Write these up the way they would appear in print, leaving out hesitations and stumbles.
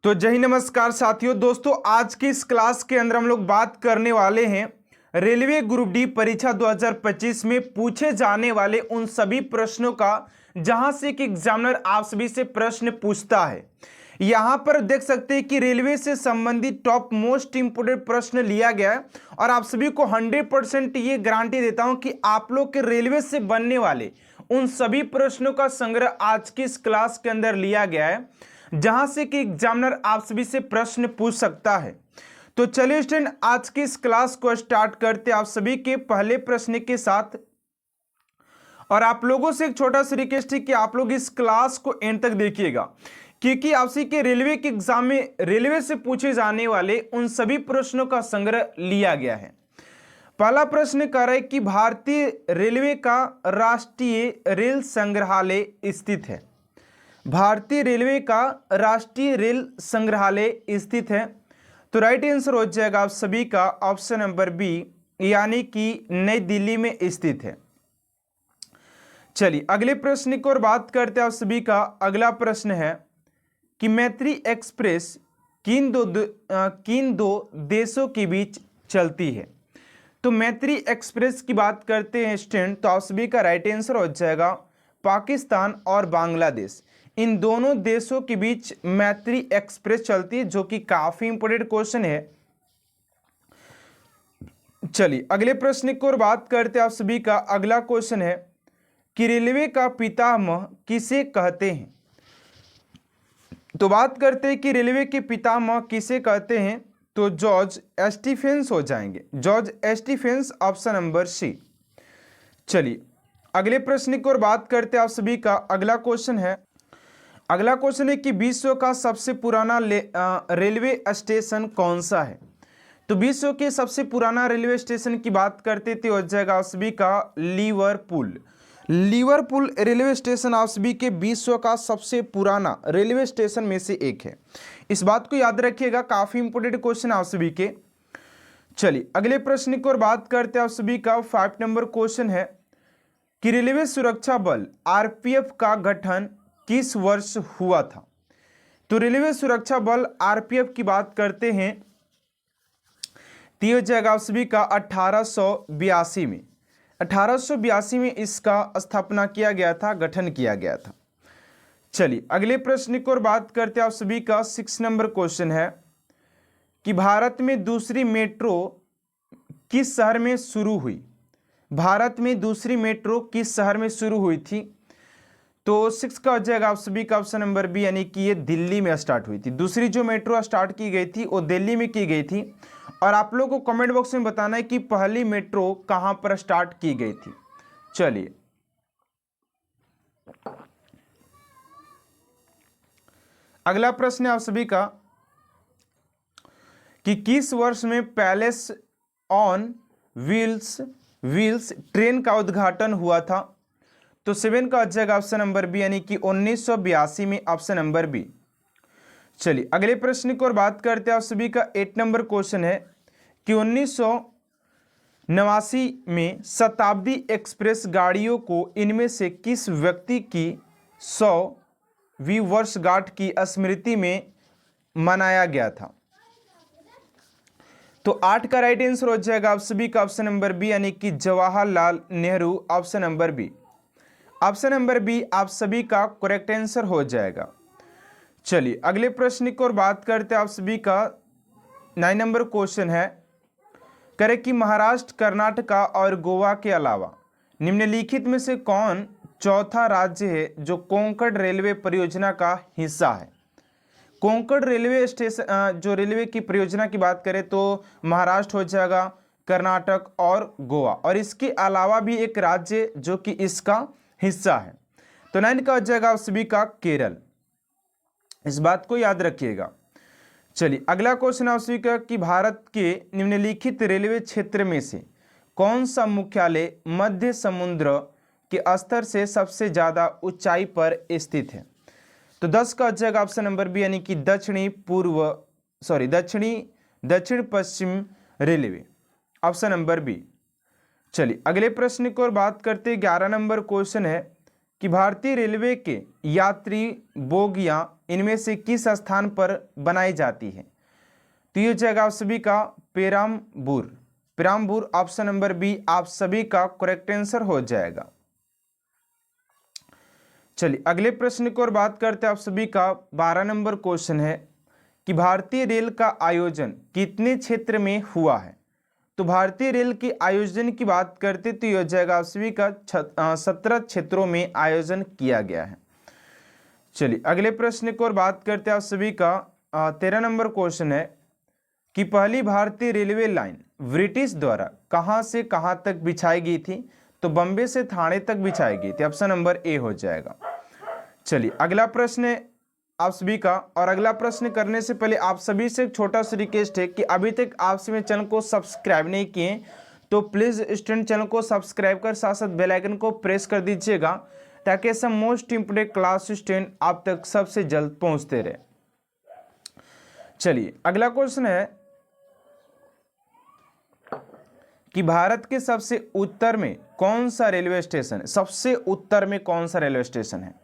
तो जय हिंद, नमस्कार साथियों। दोस्तों, आज की इस क्लास के अंदर हम लोग बात करने वाले हैं रेलवे ग्रुप डी परीक्षा 2025 में पूछे जाने वाले उन सभी प्रश्नों का जहां से कि एग्जामिनर आप सभी से प्रश्न पूछता है। यहां पर देख सकते हैं कि रेलवे से संबंधित टॉप मोस्ट इंपोर्टेंट प्रश्न लिया गया है और आप सभी को 100% ये गारंटी देता हूं कि आप लोग के रेलवे से बनने वाले उन सभी प्रश्नों का संग्रह आज की इस क्लास के अंदर लिया गया है, जहां से कि एग्जामिनर आप सभी से प्रश्न पूछ सकता है। तो चलिए स्टूडेंट, आज की इस क्लास को स्टार्ट करते आप सभी के पहले प्रश्न के साथ। और आप लोगों से एक छोटा सा रिक्वेस्ट है कि आप लोग इस क्लास को एंड तक देखिएगा, क्योंकि आप सभी के रेलवे के एग्जाम में रेलवे से पूछे जाने वाले उन सभी प्रश्नों का संग्रह लिया गया है। पहला प्रश्न कह रहा है कि भारतीय रेलवे का राष्ट्रीय रेल संग्रहालय स्थित है। भारतीय रेलवे का राष्ट्रीय रेल संग्रहालय स्थित है। तो राइट आंसर हो जाएगा आप सभी का ऑप्शन नंबर बी, यानी कि नई दिल्ली में स्थित है। चलिए अगले प्रश्न की ओर बात करते हैं आप सभी का। अगला प्रश्न है कि मैत्री एक्सप्रेस किन दो देशों के बीच चलती है। तो मैत्री एक्सप्रेस की बात करते हैं स्टूडेंट, तो आप सभी का राइट आंसर हो जाएगा पाकिस्तान और बांग्लादेश। इन दोनों देशों के बीच मैत्री एक्सप्रेस चलती है, जो कि काफी इंपोर्टेंट क्वेश्चन है। चलिए अगले प्रश्न की ओर बात करते हैं आप सभी का। अगला क्वेश्चन है कि रेलवे का पितामह किसे कहते हैं। तो बात करते हैं कि रेलवे के पितामह किसे कहते हैं, तो जॉर्ज स्टीफेंस हो जाएंगे। George Stephens, option number C. चलिए अगले प्रश्न की ओर बात करते हैं आप सभी का। अगला क्वेश्चन है कि विश्व का सबसे पुराना रेलवे स्टेशन कौन सा है। तो विश्व के सबसे पुराना रेलवे स्टेशन की बात करते थे हो जाएगा आप सभी का लिवरपूल। लिवरपूल रेलवे स्टेशन आप सभी के विश्व का सबसे पुराना रेलवे स्टेशन में से एक है। इस बात को याद रखिएगा, काफी इंपोर्टेंट क्वेश्चन आप सभी के। चलिए अगले प्रश्न की ओर बात करते हैं आप सभी का। 5 नंबर क्वेश्चन है कि रेलवे सुरक्षा बल आरपीएफ का गठन किस वर्ष हुआ था। तो रेलवे सुरक्षा बल आरपीएफ की बात करते हैं तो हो जाएगा आप सभी का 1882 में। 1882 में इसका स्थापना किया गया था, गठन किया गया था। चलिए अगले प्रश्न की ओर बात करते हैं आप सभी का। 6 नंबर क्वेश्चन है कि भारत में दूसरी मेट्रो किस शहर में शुरू हुई। भारत में दूसरी मेट्रो किस शहर में शुरू हुई थी। तो 6 का हो जाएगा आप सभी का ऑप्शन नंबर बी, यानी कि ये दिल्ली में स्टार्ट हुई थी। दूसरी जो मेट्रो स्टार्ट की गई थी वो दिल्ली में की गई थी। और आप लोगों को कमेंट बॉक्स में बताना है कि पहली मेट्रो कहां पर स्टार्ट की गई थी। चलिए अगला प्रश्न है आप सभी का कि किस वर्ष में पैलेस ऑन व्हील्स ट्रेन का उद्घाटन हुआ था। तो 7 का हो जाएगा ऑप्शन नंबर बी, यानी कि 1982 में, ऑप्शन नंबर बी। चलिए अगले प्रश्न की ओर बात करते हैं आप सभी का। 8 नंबर क्वेश्चन है कि 1989 में शताब्दी एक्सप्रेस गाड़ियों को इनमें से किस व्यक्ति की 100वीं वर्षगांठ की स्मृति में मनाया गया था। तो 8 का राइट आंसर हो जाएगा आप सभी का ऑप्शन नंबर बी, यानी कि Jawaharlal Nehru, option number B. Option number B आप सभी का करेक्ट आंसर हो जाएगा। चलिए अगले प्रश्न की ओर बात करते हैं आप सभी का। 9 नंबर क्वेश्चन है करें कि महाराष्ट्र, कर्नाटका और गोवा के अलावा निम्नलिखित में से कौन चौथा राज्य है जो कोंकण रेलवे परियोजना का हिस्सा है। कोंकण रेलवे स्टेशन जो रेलवे की परियोजना की बात करें तो महाराष्ट्र हो जाएगा, कर्नाटक और गोवा, और इसके अलावा भी एक राज्य जो कि इसका हिस्सा है। तो 9 का हो जाएगा आप सभी का केरल। इस बात को याद रखिएगा। चलिए अगला क्वेश्चन आप सभी का कि भारत के निम्नलिखित रेलवे क्षेत्र में से कौन सा मुख्यालय मध्य समुद्र के स्तर से सबसे ज्यादा ऊंचाई पर स्थित है। तो 10 का हो जाएगा ऑप्शन नंबर बी, यानी कि दक्षिण पश्चिम रेलवे, ऑप्शन नंबर बी। चलिए अगले प्रश्न की ओर बात करते हैं। 11 नंबर क्वेश्चन है कि भारतीय रेलवे के यात्री बोगियां इनमें से किस स्थान पर बनाई जाती है? तो ये हो जाएगा आप सभी का Perambur. Perambur option number B आप सभी का करेक्ट आंसर हो जाएगा। चलिए अगले प्रश्न की ओर बात करते हैं। आप सभी का 12 नंबर क्वेश्चन है कि भारतीय रेल का आयोजन कितने क्षेत्र में हुआ है? तो भारतीय रेल के आयोजन की बात करते तो यह हो जाएगा आप सभी का 17 क्षेत्रों में आयोजन किया गया है। चलिए अगले प्रश्न की ओर बात करते हैं। आप सभी का 13 नंबर क्वेश्चन है कि पहली भारतीय रेलवे लाइन ब्रिटिश द्वारा कहां से कहां तक बिछाई गई थी? तो बम्बे से ठाणे तक बिछाई गई थी। ऑप्शन नंबर ए हो जाएगा। चलिए अगला प्रश्न आप सभी का, और अगला प्रश्न करने से पहले आप सभी से एक छोटा सा रिक्वेस्ट है कि अभी तक आप सभी चैनल को सब्सक्राइब नहीं किए तो प्लीज़ स्टूडेंट चैनल को सब्सक्राइब कर साथ साथ बेल आइकन को प्रेस कर दीजिएगा ताकि ऐसा मोस्ट इंपोर्टेंट क्लास स्टूडेंट आप तक सबसे जल्द पहुंचते रहे। चलिए अगला क्वेश्चन है कि भारत के सबसे उत्तर में कौन सा रेलवे स्टेशन है? सबसे उत्तर में कौन सा रेलवे स्टेशन है?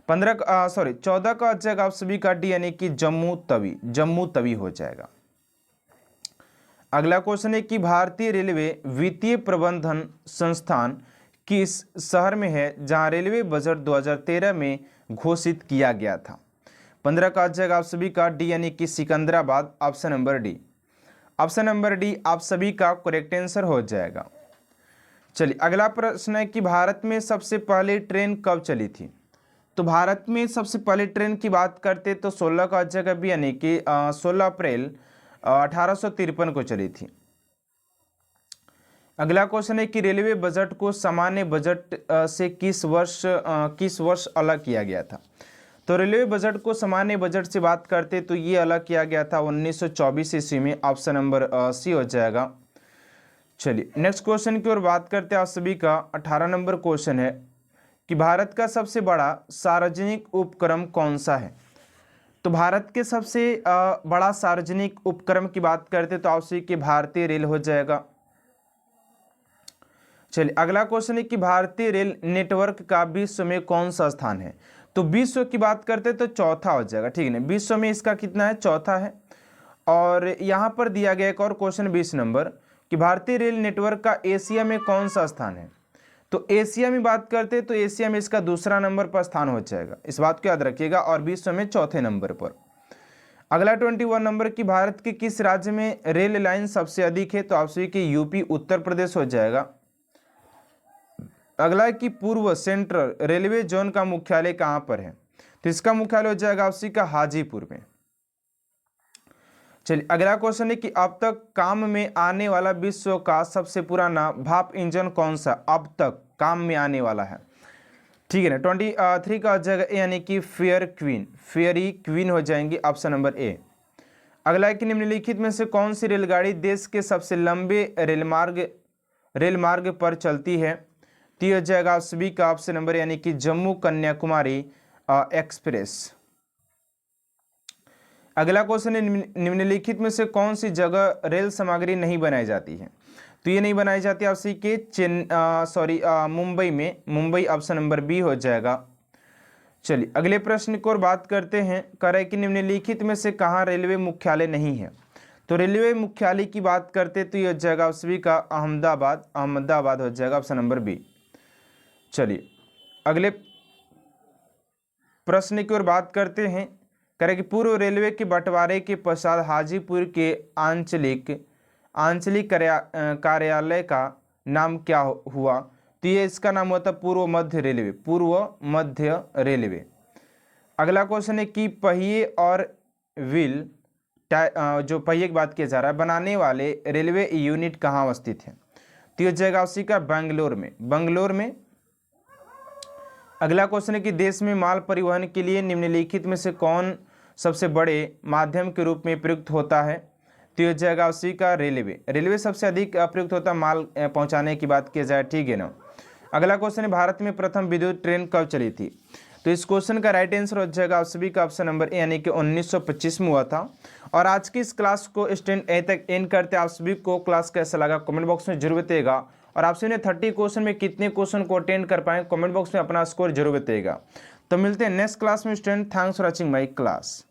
14 का जाएगा आप सभी का डी यानी कि जम्मू तवी। जम्मू तवी हो जाएगा। अगला क्वेश्चन है कि भारतीय रेलवे वित्तीय प्रबंधन संस्थान किस शहर में है जहां रेलवे बजट 2013 में घोषित किया गया था? 15 का जाएगा आप सभी का डी यानी कि Secunderabad. Option number D. Option number D आप सभी का करेक्ट आंसर हो जाएगा। चलिए अगला प्रश्न है कि भारत में सबसे पहले ट्रेन कब चली थी? तो भारत में सबसे पहले ट्रेन की बात करते तो 16 का जगह भी यानी कि 16 अप्रैल 1853 को चली थी। अगला क्वेश्चन है कि रेलवे बजट को सामान्य बजट से किस वर्ष अलग किया गया था? तो रेलवे बजट को सामान्य बजट से बात करते तो ये अलग किया गया था 1924 ईस्वी में। ऑप्शन नंबर सी हो जाएगा। चलिए नेक्स्ट क्वेश्चन की ओर बात करते हैं। आप सभी का 18 नंबर क्वेश्चन है कि भारत का सबसे बड़ा सार्वजनिक उपक्रम कौन सा है? तो भारत के सबसे बड़ा सार्वजनिक उपक्रम की बात करते तो आप सभी के भारतीय रेल हो जाएगा। चलिए अगला क्वेश्चन है कि भारतीय रेल नेटवर्क का विश्व में कौन सा स्थान है? तो विश्व की बात करते तो चौथा हो जाएगा। ठीक है ना, विश्व में इसका कितना है? चौथा है। और यहाँ पर दिया गया एक और क्वेश्चन 20 नंबर कि भारतीय रेल नेटवर्क का एशिया में कौन सा स्थान है? तो एशिया में बात करते तो एशिया में इसका दूसरा नंबर पर स्थान हो जाएगा। इस बात को याद रखिएगा। और विश्व में चौथे नंबर पर। अगला 21 नंबर की भारत के किस राज्य में रेल लाइन सबसे अधिक है? तो आप सभी के यूपी उत्तर प्रदेश हो जाएगा। अगला है कि पूर्व सेंट्रल रेलवे जोन का मुख्यालय कहां पर है? तो इसका मुख्यालय हो जाएगा आप सभी का हाजीपुर में। चलिए अगला क्वेश्चन है कि अब तक काम में आने वाला विश्व का सबसे पुराना भाप इंजन कौन सा अब तक काम में आने वाला है? ठीक है ना, 23 का जगह यानी कि फेयरी क्वीन हो जाएंगी। Option number A. अगला है कि निम्नलिखित में से कौन सी रेलगाड़ी देश के सबसे लंबे रेलमार्ग पर चलती है? तो यह हो जाएगा आप सभी का ऑप्शन नंबर यानी कि जम्मू कन्याकुमारी एक्सप्रेस। अगला क्वेश्चन है निम्नलिखित में से कौन सी जगह रेल सामग्री नहीं बनाई जाती है? तो ये नहीं बनाई जाती आप सभी के मुंबई में। मुंबई ऑप्शन नंबर बी हो जाएगा। चलिए अगले प्रश्न की ओर बात करते हैं। करें कि निम्नलिखित में से कहाँ रेलवे मुख्यालय नहीं है? तो रेलवे मुख्यालय की बात करते तो ये हो जाएगा आप सभी का अहमदाबाद हो जाएगा। Option number B. चलिए अगले प्रश्न की ओर बात करते हैं। करें कि पूर्व रेलवे के बंटवारे के पश्चात हाजीपुर के आंचलिक कार्यालय का नाम क्या हुआ? तो ये इसका नाम होता पूर्व मध्य रेलवे। अगला क्वेश्चन है कि पहिए और व्हील जो पहिए की बात किया जा रहा है बनाने वाले रेलवे यूनिट कहाँ अवस्थित है? तो ये जाएगा उसी का बेंगलोर में। अगला क्वेश्चन है कि देश में माल परिवहन के लिए निम्नलिखित में से कौन सबसे बड़े माध्यम के रूप में प्रयुक्त होता है? तो यह जाएगा उसी का रेलवे सबसे अधिक प्रयुक्त होता है माल पहुंचाने की बात की जाए। ठीक है ना। अगला क्वेश्चन है भारत में प्रथम विद्युत ट्रेन कब चली थी? तो इस क्वेश्चन का राइट आंसर हो जाएगा आप सभी का ऑप्शन नंबर ए यानी कि 1925 में हुआ था। और आज की इस क्लास को स्टूडेंट ए तक एंड करते आप सभी को क्लास कैसा लगा कमेंट बॉक्स में जरूर बताइएगा। और आपसे ने 30 क्वेश्चन में कितने क्वेश्चन को अटेंड कर पाए, कमेंट बॉक्स में अपना स्कोर जरूर बताइएगा। तो मिलते हैं नेक्स्ट क्लास में student. Thanks for watching my class.